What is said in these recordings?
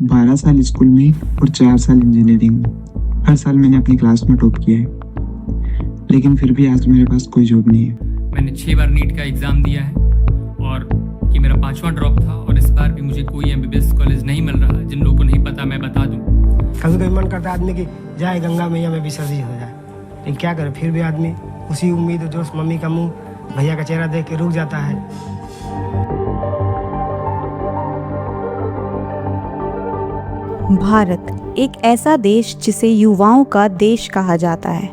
12 साल स्कूल में और 4 साल इंजीनियरिंग में। हर साल मैंने अपनी क्लास में टॉप किया है, लेकिन फिर भी आज मेरे पास कोई जॉब नहीं है। मैंने 6 बार नीट का एग्ज़ाम दिया है और ये मेरा 5वां ड्रॉप था और इस बार भी मुझे कोई MBBS कॉलेज नहीं मिल रहा। जिन लोगों को नहीं पता मैं बता दूं। कभी कभी मन करता है आदमी की जाए गंगा मैया में विसर्जित हो जाए, लेकिन क्या करे, फिर भी आदमी उसी उम्मीद जोश मम्मी का मुंह भैया का चेहरा देख के रुक जाता है। भारत एक ऐसा देश जिसे युवाओं का देश कहा जाता है,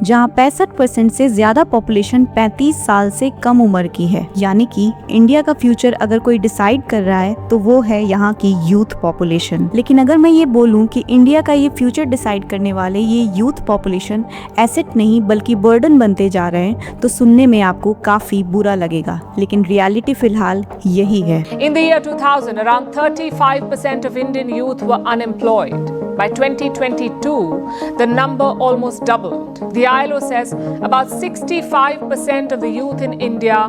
जहां 65% से ज्यादा पॉपुलेशन 35 साल से कम उम्र की है। यानी कि इंडिया का फ्यूचर अगर कोई डिसाइड कर रहा है तो वो है यहाँ की यूथ पॉपुलेशन। लेकिन अगर मैं ये बोलूँ कि इंडिया का ये फ्यूचर डिसाइड करने वाले ये यूथ पॉपुलेशन एसेट नहीं बल्कि बर्डन बनते जा रहे हैं तो सुनने में आपको काफी बुरा लगेगा, लेकिन रियलिटी फिलहाल यही है। In the year 2000, around 35% of Indian youth were unemployed. By 2022, the number almost doubled. The ILO says about 65% of the youth in India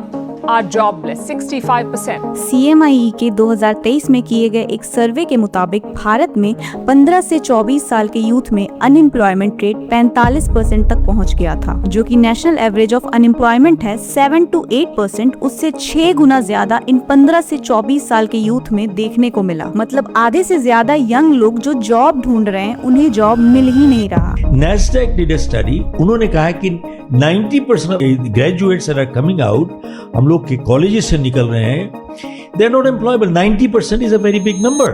are jobless. 65%. CMIE के 2023 में किए गए एक सर्वे के मुताबिक भारत में 15 से 24 साल के यूथ में अनएम्प्लॉयमेंट रेट 45% तक पहुंच गया था, जो कि नेशनल एवरेज ऑफ अनएम्प्लॉयमेंट है 7 to 8%। उससे 6 गुना ज्यादा इन 15 से 24 साल के यूथ में देखने को मिला। मतलब आधे से ज्यादा यंग लोग जो जॉब ढूंढ रहे हैं उन्हें जॉब मिल ही नहीं रहा। NASDAQ did a study, उन्होंने कहा कि 90% of graduates that are coming out, हम लोग के कॉलेजेस से निकल रहे हैं, they are not employable. 90% is a very big number.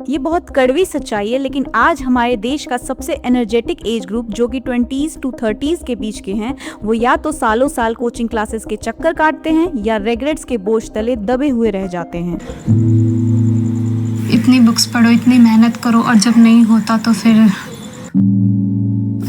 ये बहुत कड़वी सच्चाई है, लेकिन आज हमारे देश का सबसे एनर्जेटिक एज ग्रुप जो कि 20s to 30s के बीच के हैं, वो या तो सालों साल कोचिंग क्लासेस के चक्कर काटते हैं या रेग्रेट्स के बोझ तले दबे हुए रह जाते हैं। इतनी बुक्स पढ़ो, इतनी मेहनत करो और जब नहीं होता तो फिर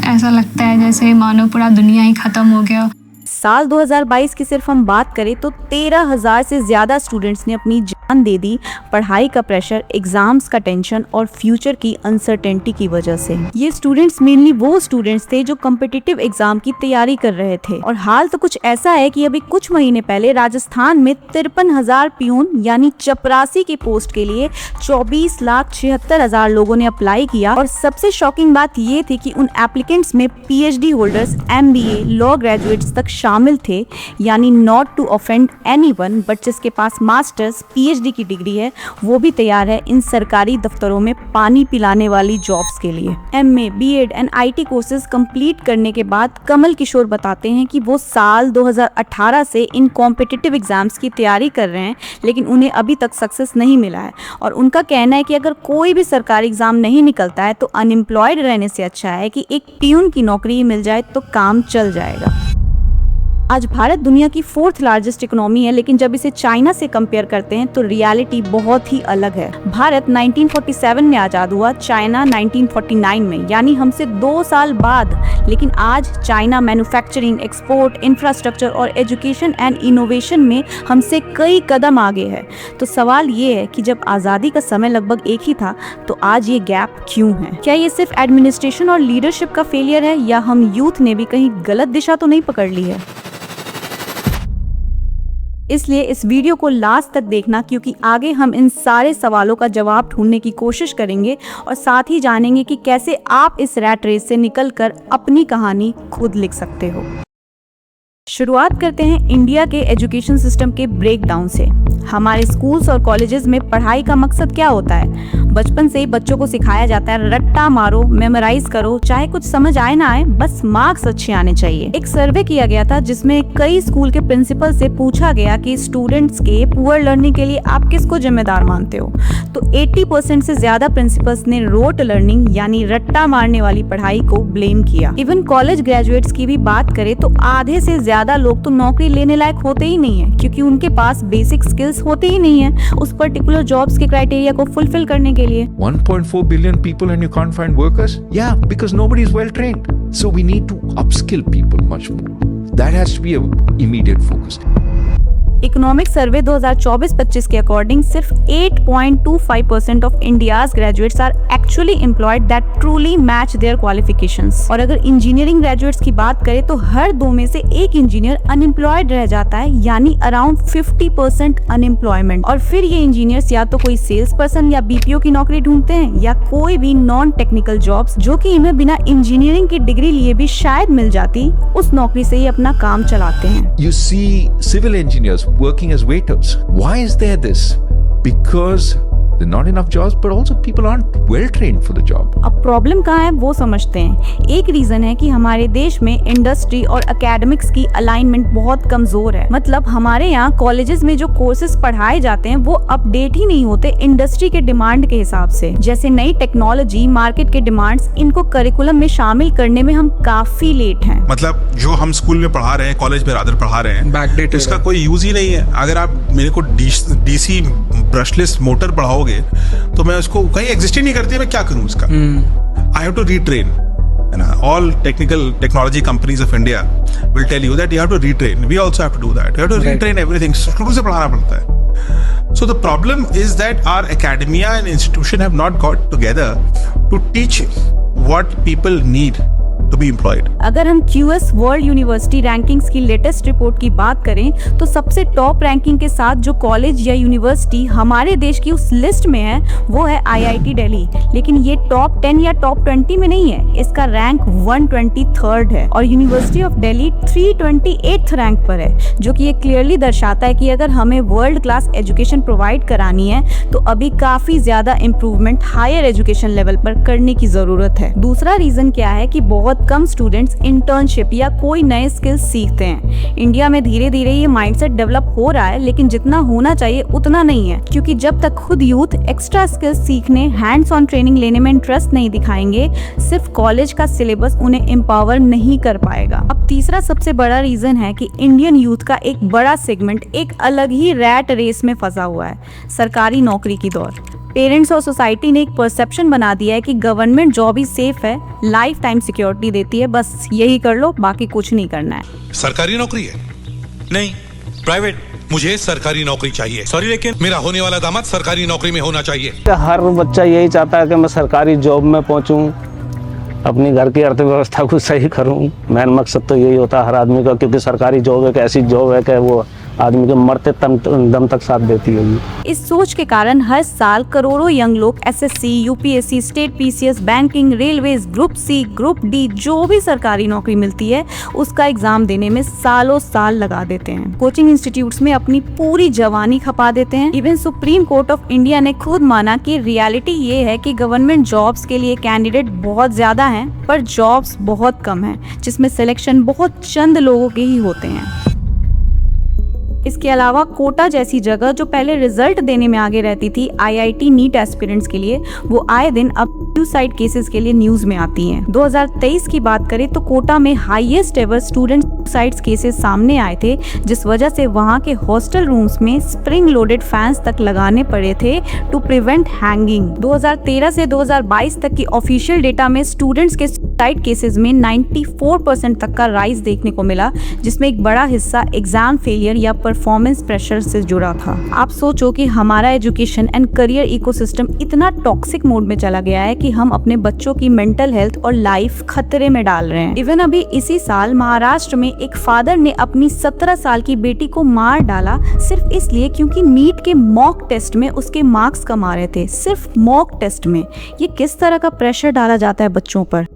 ऐसा लगता है जैसे मानो पूरा दुनिया ही खत्म हो गया। साल 2022 की सिर्फ हम बात करें तो 13,000 से ज्यादा स्टूडेंट्स ने अपनी जान दे दी पढ़ाई का प्रेशर, एग्जाम्स का टेंशन और फ्यूचर की अनसर्टेनिटी की वजह से। ये स्टूडेंट्स मेनली वो स्टूडेंट्स थे जो कॉम्पिटिटिव एग्जाम की तैयारी कर रहे थे। और हाल तो कुछ ऐसा है कि अभी कुछ महीने पहले राजस्थान में 53,000 पियून यानी चपरासी की पोस्ट के लिए 24,76,000 लोगों ने अप्लाई किया। और सबसे शॉकिंग बात ये थी कि उन एप्लीकेंट्स में PhD holders, MBA, law graduates तक शामिल थे। यानी not to offend anyone, but जिसके पास मास्टर्स, PhD की डिग्री है वो भी तैयार है इन सरकारी दफ्तरों में पानी पिलाने वाली जॉब्स के लिए। MA, B.Ed and IT courses complete करने के बाद कमल किशोर बताते हैं कि वो साल 2018 से इन कॉम्पिटिटिव एग्जाम्स की तैयारी कर रहे हैं, लेकिन उन्हें अभी तक सक्सेस नहीं मिला है। और उनका कहना है कि अगर कोई भी सरकारी एग्जाम नहीं निकलता है तो अनएम्प्लॉयड रहने से अच्छा है कि एक प्यून की नौकरी मिल जाए तो काम चल जाएगा। आज भारत दुनिया की 4th लार्जेस्ट इकोनॉमी है, लेकिन जब इसे चाइना से कंपेयर करते हैं तो रियलिटी बहुत ही अलग है। भारत 1947 में आजाद हुआ, चाइना 1949 में, यानी हमसे 2 साल बाद। लेकिन आज चाइना मैन्युफैक्चरिंग, एक्सपोर्ट, इंफ्रास्ट्रक्चर और एजुकेशन एंड इनोवेशन में हमसे कई कदम आगे है। तो सवाल ये है कि जब आज़ादी का समय लगभग एक ही था तो आज ये गैप क्यों है? क्या ये सिर्फ एडमिनिस्ट्रेशन और लीडरशिप का फेलियर है या हम यूथ ने भी कहीं गलत दिशा तो नहीं पकड़ ली है? इसलिए इस वीडियो को लास्ट तक देखना, क्योंकि आगे हम इन सारे सवालों का जवाब ढूंढने की कोशिश करेंगे और साथ ही जानेंगे कि कैसे आप इस रैट रेस से निकलकर अपनी कहानी खुद लिख सकते हो। शुरुआत करते हैं इंडिया के एजुकेशन सिस्टम के ब्रेकडाउन से। हमारे स्कूल्स और कॉलेजेस में पढ़ाई का मकसद क्या होता है? बचपन से ही बच्चों को सिखाया जाता है रट्टा मारो, मेमोराइज करो, चाहे कुछ समझ आए ना आए, बस मार्क्स अच्छे आने चाहिए। एक सर्वे किया गया था जिसमें कई स्कूल के प्रिंसिपल से पूछा गया कि स्टूडेंट्स के पुअर लर्निंग के लिए आप किसको जिम्मेदार मानते हो? तो 80% से ज्यादा प्रिंसिपल्स ने रोट लर्निंग यानी रट्टा मारने वाली पढ़ाई को ब्लेम किया। इवन कॉलेज ग्रेजुएट्स की भी बात करें तो आधे से ज्यादा लोग तो नौकरी लेने लायक होते ही नहीं है, क्योंकि उनके पास बेसिक स्किल्स होते ही नहीं है उस पर्टिकुलर जॉब्स के क्राइटेरिया को फुलफिल करने के लिए। 1.4 billion people and you can't find workers? Yeah, because nobody is well trained. So we need to upskill people much more. That has to be an immediate focus. Economic survey 2024-25 के according सिर्फ 8.25% of India's graduates are actually employed that truly match their qualifications. और अगर engineering graduates की बात करें तो हर 2 में से एक इंजीनियर अनएम्प्लॉयड रह जाता है, यानी अराउंड 50% अनएम्प्लॉयमेंट। और फिर ये इंजीनियर्स या तो कोई सेल्स पर्सन या बीपीओ की नौकरी ढूंढते हैं या कोई भी नॉन टेक्निकल जॉब्स जो कि इन्हें बिना इंजीनियरिंग की डिग्री लिए भी शायद मिल जाती, उस नौकरी से ही अपना काम चलाते हैं। You see civil engineers working as waiters. Why is there this? Because there are not enough jobs, but also people aren't well trained for the job. अब प्रॉब्लम कहाँ है वो समझते हैं। एक रीजन है कि हमारे देश में इंडस्ट्री और एकेडमिक्स की अलाइनमेंट बहुत कमजोर है। मतलब हमारे यहाँ कॉलेजेस में जो कोर्सेज पढ़ाए जाते हैं वो अपडेट ही नहीं होते इंडस्ट्री के डिमांड के हिसाब से। जैसे नई टेक्नोलॉजी, मार्केट के डिमांड्स, इनको करिकुलम में शामिल करने में हम काफी लेट हैं। मतलब जो हम स्कूल में पढ़ा रहे हैं, कॉलेज में रादर पढ़ा रहे हैं, इसका कोई यूज ही नहीं है। अगर आप मेरे को डीसी ब्रशलेस मोटर पढ़ाओगे तो मैं उसको कहीं एग्जिस्ट ही नहीं करती, मैं क्या करूं उसका? I have to retrain. All technology companies of India will tell you that you have to retrain. We also have to do that. You have to retrain everything. शुरू से पढ़ाना पड़ता है. So the problem is that our academia and institution have not got together to teach what people need to be employed. अगर हम QS world university rankings की latest report की बात करें तो सबसे टॉप रैंकिंग के साथ जो कॉलेज या यूनिवर्सिटी हमारे देश की उस लिस्ट में है वो है IIT दिल्ली। लेकिन ये टॉप 10 या टॉप 20 में नहीं है, इसका रैंक 123rd है और university of Delhi 328th rank पर है, जो कि ये क्लियरली दर्शाता है कि अगर हमें वर्ल्ड क्लास एजुकेशन प्रोवाइड करानी है तो अभी काफी ज्यादा इम्प्रूवमेंट हायर एजुकेशन लेवल पर करने की जरूरत है। दूसरा रीजन क्या है कि बहुत कम स्टूडेंट्स इंटर्नशिप या कोई नए स्किल्स सीखते हैं। इंडिया में धीरे धीरे ये माइंडसेट डेवलप हो रहा है, लेकिन जितना होना चाहिए उतना नहीं है, क्योंकि जब तक खुद यूथ एक्स्ट्रा स्किल्स सीखने, हैंड्स ऑन ट्रेनिंग लेने में इंटरेस्ट नहीं दिखाएंगे, सिर्फ कॉलेज का सिलेबस उन्हें एम्पावर नहीं कर पाएगा। अब तीसरा सबसे बड़ा रीजन है कि इंडियन यूथ का एक बड़ा सेगमेंट एक अलग ही रैट रेस में फंसा हुआ है, सरकारी नौकरी की दौड़। पेरेंट्स और सोसाइटी ने एक परसेप्शन बना दिया है कि गवर्नमेंट जॉब ही सेफ है, लाइफ टाइम सिक्योरिटी देती है, बस यही कर लो, बाकी कुछ नहीं करना है। सरकारी नौकरी है नहीं, प्राइवेट। मुझे सरकारी नौकरी चाहिए। सॉरी, लेकिन मेरा होने वाला दामाद सरकारी नौकरी में होना चाहिए। हर बच्चा यही चाहता है कि मैं सरकारी जॉब में पहुंचूं, अपनी घर की अर्थव्यवस्था को सही करूं। मेन मकसद तो यही होता है हर आदमी का, क्योंकि सरकारी जॉब एक ऐसी जॉब है कि वो आदमी के मरते दम तक साथ देती है। इस सोच के कारण हर साल करोड़ों यंग लोग SSC, UPSC, state PCS, banking, railways, group C, group D, जो भी सरकारी नौकरी मिलती है उसका एग्जाम देने में सालों साल लगा देते हैं। कोचिंग इंस्टीट्यूट्स में अपनी पूरी जवानी खपा देते हैं। Even supreme court of India ने खुद माना कि रियलिटी ये है कि गवर्नमेंट जॉब्स के लिए कैंडिडेट बहुत ज्यादा हैं, पर जॉब्स बहुत कम हैं, जिसमें सिलेक्शन बहुत चंद लोगों के ही होते हैं। इसके अलावा कोटा जैसी जगह जो पहले रिजल्ट देने में आगे रहती थी IIT नीट एस्पिरेंट्स के लिए, वो आए दिन अब सुसाइड केसेस के लिए न्यूज में आती हैं। 2023 की बात करें तो कोटा में highest ever student suicide cases सामने आए थे, जिस वजह से वहां के हॉस्टल रूम्स में स्प्रिंग लोडेड फैंस तक लगाने पड़े थे टू प्रिवेंट हैंगिंग। 2013 से 2022 तक की ऑफिशियल डेटा में स्टूडेंट्स के सुसाइड केसेस में 94% तक का राइज देखने को मिला, जिसमें एक बड़ा हिस्सा एग्जाम फेलियर या परफॉर्मेंस प्रेशर से जुड़ा था। आप सोचो कि हमारा एजुकेशन एंड करियर इकोसिस्टम इतना टॉक्सिक मोड में चला गया है कि हम अपने बच्चों की मेंटल हेल्थ और लाइफ खतरे में डाल रहे हैं। इवन अभी इसी साल महाराष्ट्र में एक फादर ने अपनी 17 साल की बेटी को मार डाला, सिर्फ इसलिए क्योंकि नीट के मॉक टेस्ट में उसके मार्क्स कम आ रहे थे। सिर्फ मॉक टेस्ट में ये किस तरह का प्रेशर डाला जाता है बच्चों पर।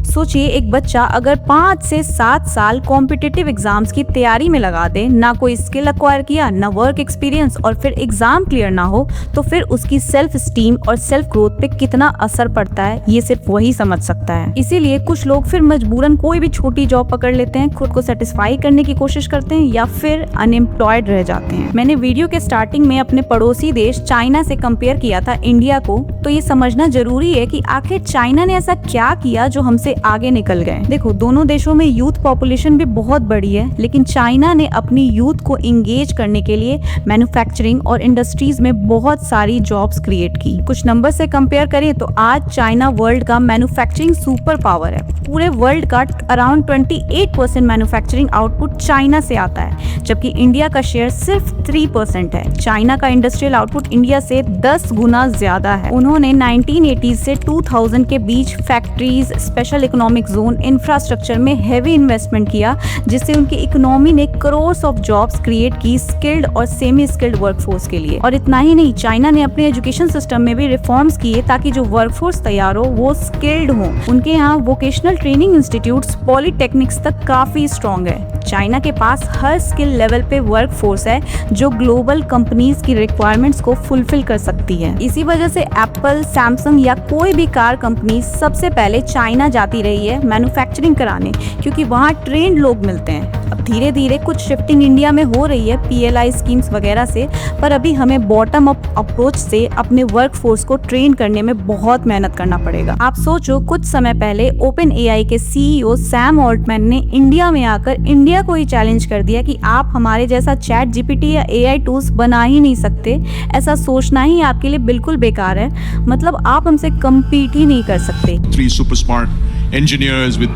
सोचिए, एक बच्चा अगर 5 से 7 साल कॉम्पिटिटिव एग्जाम्स की तैयारी में लगा दे, ना कोई स्किल एक्वायर किया, ना वर्क एक्सपीरियंस, और फिर एग्जाम क्लियर ना हो, तो फिर उसकी सेल्फ स्टीम और सेल्फ ग्रोथ पे कितना असर पड़ता है ये सिर्फ वही समझ सकता है। इसीलिए कुछ लोग फिर मजबूरन कोई भी छोटी जॉब पकड़ लेते हैं, खुद को सेटिस्फाई करने की कोशिश करते हैं या फिर अनएम्प्लॉयड रह जाते हैं। मैंने वीडियो के स्टार्टिंग में अपने पड़ोसी देश चाइना से कंपेयर किया था इंडिया को, तो ये समझना जरूरी है कि आखिर चाइना ने ऐसा क्या किया जो हमसे आगे निकल गए। देखो, दोनों देशों में यूथ पॉपुलेशन भी बहुत बड़ी है, लेकिन चाइना ने अपनी यूथ को इंगेज करने के लिए मैन्युफैक्चरिंग और इंडस्ट्रीज में बहुत सारी जॉब्स क्रिएट की। कुछ नंबर से कंपेयर करें तो आज चाइना वर्ल्ड का मैन्युफैक्चरिंग सुपर पावर है। पूरे वर्ल्ड का अराउंड 28% मैन्युफैक्चरिंग आउटपुट चाइना से आता है, जबकि इंडिया का शेयर सिर्फ 3% है। चाइना का इंडस्ट्रियल आउटपुट इंडिया से 10 गुना ज्यादा है। उन्होंने 1980 से 2000 के बीच factories, special economic zone, infrastructure में हेवी इन्वेस्टमेंट किया, जिससे उनकी इकोनॉमी ने करोड़्स ऑफ जॉब्स क्रिएट की स्किल्ड और सेमी स्किल्ड वर्कफोर्स के लिए। और इतना ही नहीं, चाइना ने अपने एजुकेशन सिस्टम में भी रिफॉर्म्स किए ताकि जो वर्कफोर्स तैयार हो वो स्किल्ड हो। उनके यहाँ वोकेशनल ट्रेनिंग इंस्टीट्यूट्स, पॉलिटेक्निक्स तक काफी स्ट्रॉन्ग है। चाइना के पास हर स्किल लेवल पे वर्कफोर्स है जो ग्लोबल कंपनीज की रिक्वायरमेंट्स को फुलफिल कर सकती है। इसी वजह से एप्पल, सैमसंग या कोई भी कार कंपनी सबसे पहले चाइना जाती रही है मैन्युफैक्चरिंग कराने, क्योंकि वहाँ ट्रेंड लोग मिलते हैं। अब धीरे धीरे कुछ शिफ्टिंग इंडिया में हो रही है PLI स्कीम्स वगैरह से, पर अभी हमें बॉटम अप अप्रोच से अपने वर्कफोर्स को ट्रेन करने में बहुत मेहनत करना पड़ेगा। आप सोचो, कुछ समय पहले OpenAI के CEO सैम ऑल्टमैन ने इंडिया में आकर इंडिया को ही चैलेंज कर दिया कि आप हमारे जैसा ChatGPT या AI टूल्स बना ही नहीं सकते। ऐसा सोचना ही आपके लिए बिल्कुल बेकार है। मतलब आप हमसे कम्पीट ही नहीं कर सकते। 3 super smart engineers with,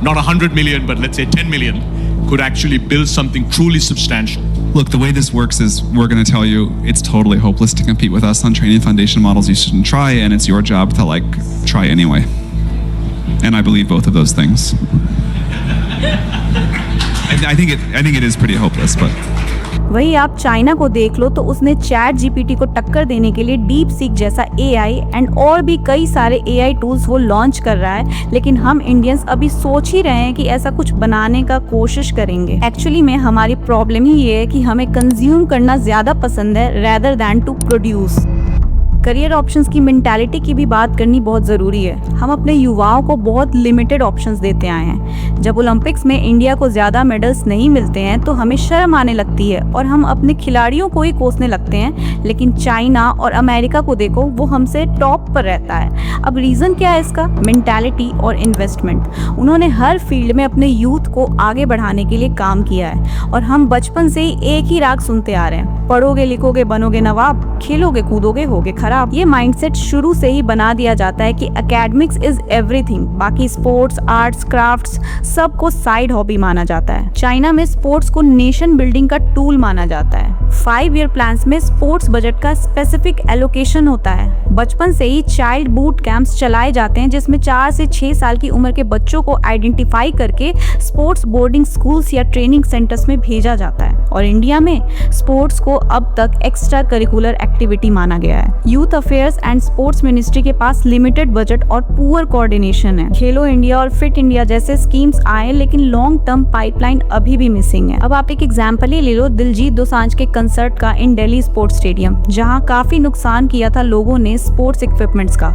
not 100 million, but let's say 10 million could actually build something truly substantial. Look, the way this works is we're going to tell you it's totally hopeless to compete with us on training foundation models. You shouldn't try, and it's your job to try anyway. And I believe both of those things. I think it is pretty hopeless, but वही आप China को देख लो तो उसने ChatGPT को टक्कर देने के लिए DeepSeek जैसा AI एंड और भी कई सारे AI टूल्स वो लॉन्च कर रहा है, लेकिन हम इंडियंस अभी सोच ही रहे हैं कि ऐसा कुछ बनाने का कोशिश करेंगे। एक्चुअली में हमारी प्रॉब्लम ही ये है कि हमें कंज्यूम करना ज्यादा पसंद है rather than to produce. Career options की मेंटालिटी की भी बात करनी बहुत ज़रूरी है। हम अपने युवाओं को बहुत लिमिटेड ऑप्शंस देते आए हैं। जब ओलंपिक्स में इंडिया को ज़्यादा मेडल्स नहीं मिलते हैं तो हमें शर्म आने लगती है और हम अपने खिलाड़ियों को ही कोसने लगते हैं, लेकिन चाइना और अमेरिका को देखो, वो हमसे टॉप पर रहता है। अब रीज़न क्या है इसका? मेंटालिटी और इन्वेस्टमेंट। उन्होंने हर फील्ड में अपने यूथ को आगे बढ़ाने के लिए काम किया है और हम बचपन से ही एक ही राग सुनते आ रहे हैं, पढ़ोगे लिखोगे बनोगे नवाब, खेलोगे कूदोगे होगे खराब। ये माइंडसेट शुरू से ही बना दिया जाता है कि एकेडमिक्स इज एवरीथिंग, बाकी स्पोर्ट्स, आर्ट्स, क्राफ्ट्स सबको साइड हॉबी माना जाता है। चाइना में स्पोर्ट्स को नेशन बिल्डिंग का टूल माना जाता है। 5 ईयर प्लान्स में स्पोर्ट्स बजट का स्पेसिफिक एलोकेशन होता है। बचपन से ही चाइल्ड बूट कैंप्स चलाए जाते हैं जिसमें 4 से 6 साल की उम्र के बच्चों को आइडेंटिफाई करके स्पोर्ट्स बोर्डिंग स्कूल्स या ट्रेनिंग सेंटर्स में भेजा जाता है। और इंडिया में स्पोर्ट्स को अब तक एक्स्ट्रा करिकुलर एक्टिविटी माना गया है। Youth affairs and sports ministry के पास लिमिटेड बजट और पुअर कोऑर्डिनेशन है। खेलो इंडिया और फिट इंडिया जैसे स्कीम्स आए, लेकिन लॉन्ग टर्म पाइपलाइन अभी भी मिसिंग है। अब आप एक एग्जांपल ही ले लो दिलजीत दोसांझ के कंसर्ट का इन दिल्ली स्पोर्ट्स स्टेडियम, जहां काफी नुकसान किया था लोगों ने स्पोर्ट्स इक्विपमेंट्स का।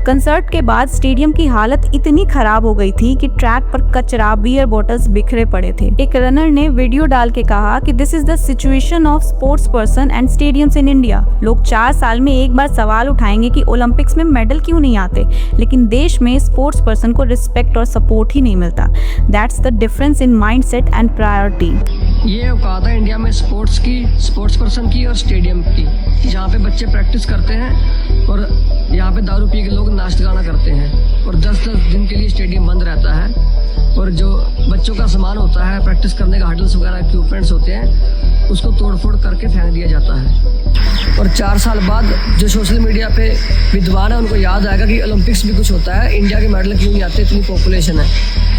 कंसर्ट के बाद स्टेडियम की हालत इतनी खराब हो गई थी कि ट्रैक पर कचरा, बियर बॉटल्स बिखरे पड़े थे। एक रनर ने वीडियो डाल के कहा कि this is the situation of sports person and stadiums in India. लोग 4 साल में एक बार सवाल उठाएंगे कि ओलंपिक्स में मेडल क्यों नहीं आते, लेकिन देश में स्पोर्ट्स पर्सन को रिस्पेक्ट और सपोर्ट ही नहीं मिलता। That's the difference in mindset and priority. ये औकात है इंडिया में स्पोर्ट्स की, स्पोर्ट्स पर्सन की और स्टेडियम की, जहाँ पे बच्चे प्रैक्टिस करते हैं और यहाँ पे दारू पी के लोग नाश्ता गाना करते हैं और 10-10 दिन के लिए स्टेडियम बंद रहता है और जो बच्चों का सामान होता है, प्रैक्टिस करने का हडल्स वगैरह इक्विपमेंट्स होते हैं, उसको तोड़फोड़ करके फेंक दिया जाता है। और 4 साल बाद जो सोशल मीडिया पे विद्वान है उनको याद आएगा कि ओलंपिक्स भी कुछ होता है, इंडिया के मेडल क्यों नहीं आते, इतनी पॉपुलेशन है,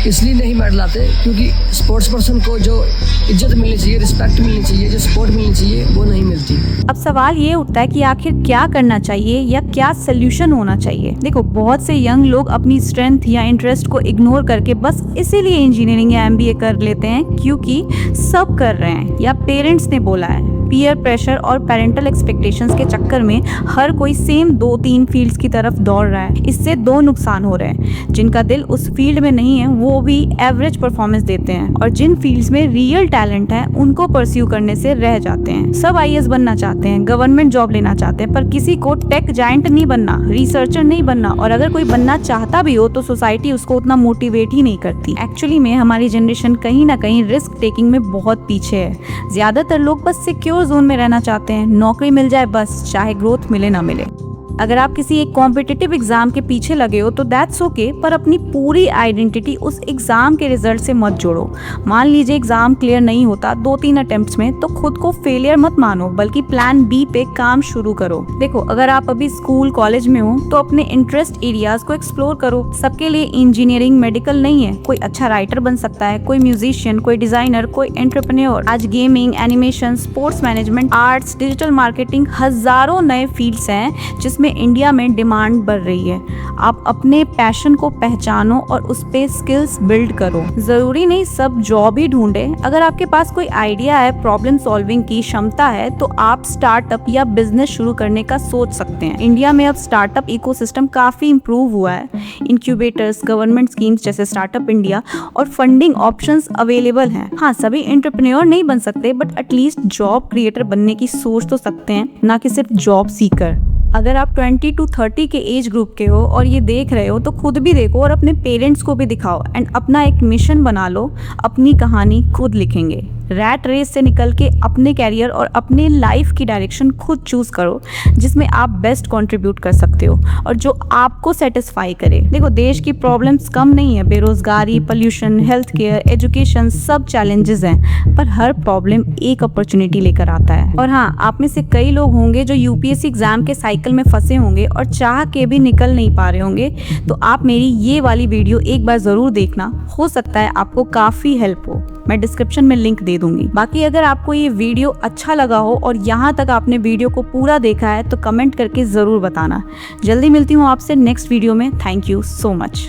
इसलिए नहीं मेडल आते क्योंकि स्पोर्ट्स पर्सन को जो इज्जत मिलनी चाहिए, रिस्पेक्ट मिलनी चाहिए, जो सपोर्ट मिलनी चाहिए, वो नहीं मिलती। अब सवाल ये उठता है कि आखिर क्या करना चाहिए या क्या सोल्यूशन होना चाहिए। देखो, बहुत से यंग लोग अपनी स्ट्रेंथ या इंटरेस्ट को इग्नोर करके बस इसीलिए इंजीनियरिंग या MBA कर लेते हैं क्योंकि सब कर रहे हैं या पेरेंट्स ने बोला है। पीयर प्रेशर और पेरेंटल एक्सपेक्टेशंस के चक्कर में हर कोई सेम 2-3 फील्ड्स की तरफ दौड़ रहा है। इससे दो नुकसान हो रहे हैं, जिनका दिल उस फील्ड में नहीं है वो भी एवरेज परफॉर्मेंस देते हैं, और जिन फील्ड्स में रियल टैलेंट है उनको परस्यू करने से रह जाते हैं। सब आईएएस बनना चाहते हैं, गवर्नमेंट जॉब लेना चाहते हैं, पर किसी को टेक जायंट नहीं बनना, रिसर्चर नहीं बनना, और अगर कोई बनना चाहता भी हो तो सोसाइटी उसको उतना मोटिवेट ही नहीं करती। एक्चुअली में हमारी जनरेशन कहीं ना कहीं रिस्क टेकिंग में बहुत पीछे है। ज्यादातर लोग बस सिक्योर जोन में रहना चाहते हैं, नौकरी मिल जाए बस, चाहे ग्रोथ मिले ना मिले। अगर आप किसी एक कॉम्पिटिटिव एग्जाम के पीछे लगे हो तो दैट्स ओके, पर अपनी पूरी आइडेंटिटी उस एग्जाम के रिजल्ट से मत जोड़ो। मान लीजिए एग्जाम क्लियर नहीं होता 2-3 अटेम्प्ट्स में, तो खुद को फेलियर मत मानो, बल्कि प्लान बी पे काम शुरू करो। देखो, अगर आप अभी स्कूल कॉलेज में हो तो अपने इंटरेस्ट एरियाज को एक्सप्लोर करो। सबके लिए इंजीनियरिंग मेडिकल नहीं है, कोई अच्छा राइटर बन सकता है, कोई म्यूजिशियन, कोई डिजाइनर, कोई एंटरप्रेन्योर। आज gaming, animation, sports management, arts, digital marketing, हजारों नए फील्ड्स हैं जिसमें इंडिया में डिमांड बढ़ रही है। आप अपने पैशन को पहचानो और उस पे स्किल्स बिल्ड करो। जरूरी नहीं सब जॉब ही ढूंढे। अगर आपके पास कोई आइडिया है, प्रॉब्लम सॉल्विंग की क्षमता है, तो आप स्टार्टअप या बिजनेस शुरू करने का सोच सकते हैं। इंडिया में अब स्टार्टअप इकोसिस्टम काफी इंप्रूव हुआ है। इंक्यूबेटर्स, गवर्नमेंट स्कीम्स जैसे स्टार्टअप इंडिया और फंडिंग ऑप्शंस अवेलेबल हैं। हाँ, सभी एंटरप्रेन्योर नहीं बन सकते, बट एटलीस्ट जॉब क्रिएटर बनने की सोच तो सकते हैं, ना कि सिर्फ जॉब सीकर। अगर आप 20 to 30 के एज ग्रुप के हो और ये देख रहे हो तो खुद भी देखो और अपने पेरेंट्स को भी दिखाओ, एंड अपना एक मिशन बना लो। अपनी कहानी खुद लिखेंगे। रैट रेस से निकल के अपने कैरियर और अपने लाइफ की डायरेक्शन खुद चूज करो, जिसमें आप बेस्ट कंट्रीब्यूट कर सकते हो और जो आपको सेटिस्फाई करे। देखो, देश की प्रॉब्लम्स कम नहीं है। बेरोजगारी, पोल्यूशन, हेल्थ केयर, एजुकेशन, सब चैलेंजेस हैं, पर हर प्रॉब्लम एक अपॉर्चुनिटी लेकर आता है। और हाँ, आप में से कई लोग होंगे जो यूपीएससी एग्जाम के साइकिल में फंसे होंगे और चाह के भी निकल नहीं पा रहे होंगे, तो आप मेरी ये वाली वीडियो एक बार जरूर देखना, हो सकता है आपको काफी हेल्प हो। मैं डिस्क्रिप्शन में लिंक दे दूंगी। बाकी अगर आपको ये वीडियो अच्छा लगा हो और यहाँ तक आपने वीडियो को पूरा देखा है तो कमेंट करके जरूर बताना। जल्दी मिलती हूँ आपसे नेक्स्ट वीडियो में। Thank you so much.